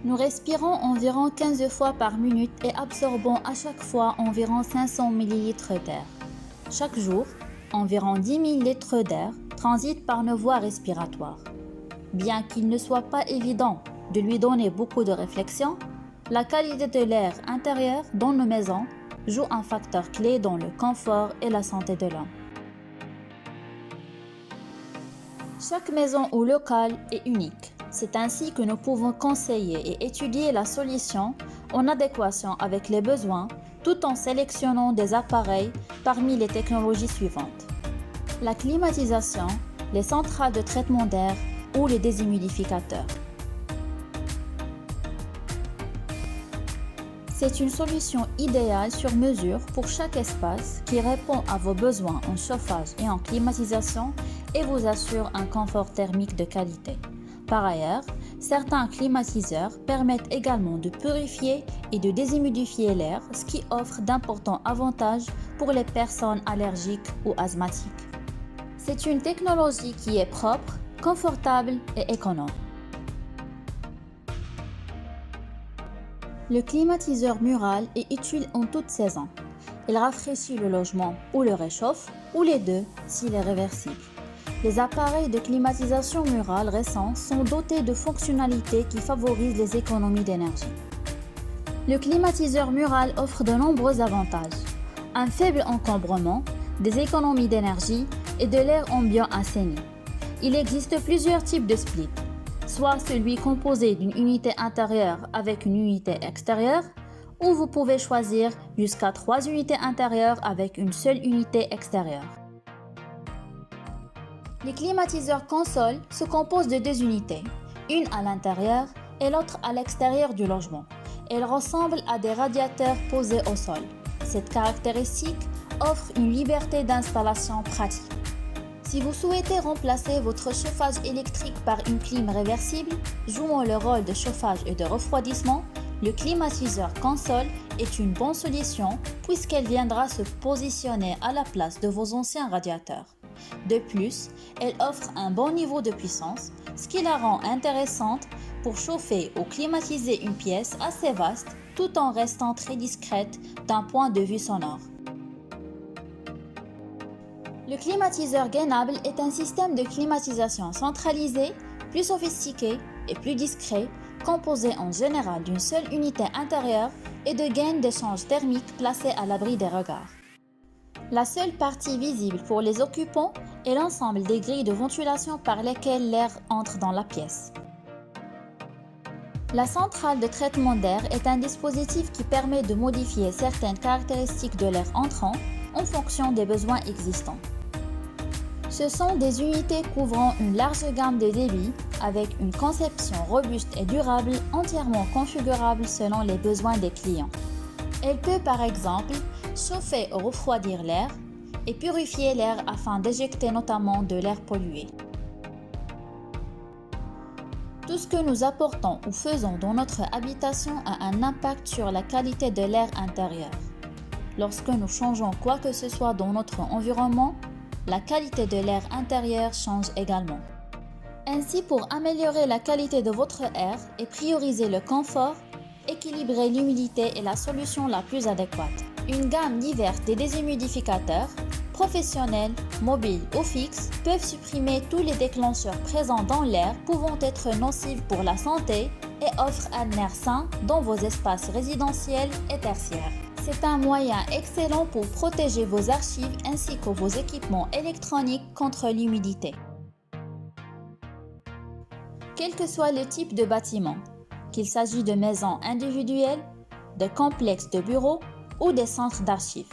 Nous respirons environ 15 fois par minute et absorbons à chaque fois environ 500 ml d'air. Chaque jour, environ 10 000 litres d'air transitent par nos voies respiratoires. Bien qu'il ne soit pas évident de lui donner beaucoup de réflexion, la qualité de l'air intérieur dans nos maisons joue un facteur clé dans le confort et la santé de l'homme. Chaque maison ou local est unique. C'est ainsi que nous pouvons conseiller et étudier la solution en adéquation avec les besoins tout en sélectionnant des appareils parmi les technologies suivantes. La climatisation, les centrales de traitement d'air ou les déshumidificateurs. C'est une solution idéale sur mesure pour chaque espace qui répond à vos besoins en chauffage et en climatisation et vous assure un confort thermique de qualité. Par ailleurs, certains climatiseurs permettent également de purifier et de déshumidifier l'air, ce qui offre d'importants avantages pour les personnes allergiques ou asthmatiques. C'est une technologie qui est propre, confortable et économe. Le climatiseur mural est utile en toute saison. Il rafraîchit le logement ou le réchauffe, ou les deux s'il est réversible. Les appareils de climatisation murale récents sont dotés de fonctionnalités qui favorisent les économies d'énergie. Le climatiseur mural offre de nombreux avantages. Un faible encombrement, des économies d'énergie et de l'air ambiant assaini. Il existe plusieurs types de splits, soit celui composé d'une unité intérieure avec une unité extérieure, ou vous pouvez choisir jusqu'à 3 unités intérieures avec une seule unité extérieure. Les climatiseurs console se composent de 2 unités, une à l'intérieur et l'autre à l'extérieur du logement. Elles ressemblent à des radiateurs posés au sol. Cette caractéristique offre une liberté d'installation pratique. Si vous souhaitez remplacer votre chauffage électrique par une clim réversible, jouant le rôle de chauffage et de refroidissement, le climatiseur console est une bonne solution puisqu'elle viendra se positionner à la place de vos anciens radiateurs. De plus, elle offre un bon niveau de puissance, ce qui la rend intéressante pour chauffer ou climatiser une pièce assez vaste tout en restant très discrète d'un point de vue sonore. Le climatiseur gainable est un système de climatisation centralisé, plus sophistiqué et plus discret, composé en général d'une seule unité intérieure et de gaines d'échange thermique placées à l'abri des regards. La seule partie visible pour les occupants est l'ensemble des grilles de ventilation par lesquelles l'air entre dans la pièce. La centrale de traitement d'air est un dispositif qui permet de modifier certaines caractéristiques de l'air entrant en fonction des besoins existants. Ce sont des unités couvrant une large gamme de débits avec une conception robuste et durable entièrement configurable selon les besoins des clients. Elle peut par exemple chauffer ou refroidir l'air et purifier l'air afin d'éjecter notamment de l'air pollué. Tout ce que nous apportons ou faisons dans notre habitation a un impact sur la qualité de l'air intérieur. Lorsque nous changeons quoi que ce soit dans notre environnement, la qualité de l'air intérieur change également. Ainsi, pour améliorer la qualité de votre air et prioriser le confort, équilibrer l'humidité est la solution la plus adéquate. Une gamme diverse de déshumidificateurs, professionnels, mobiles ou fixes, peuvent supprimer tous les déclencheurs présents dans l'air pouvant être nocifs pour la santé et offrent un air sain dans vos espaces résidentiels et tertiaires. C'est un moyen excellent pour protéger vos archives ainsi que vos équipements électroniques contre l'humidité. Quel que soit le type de bâtiment, qu'il s'agisse de maisons individuelles, de complexes de bureaux ou des centres d'archives,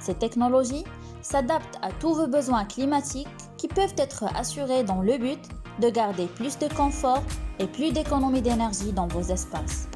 ces technologies s'adaptent à tous vos besoins climatiques qui peuvent être assurés dans le but de garder plus de confort et plus d'économie d'énergie dans vos espaces.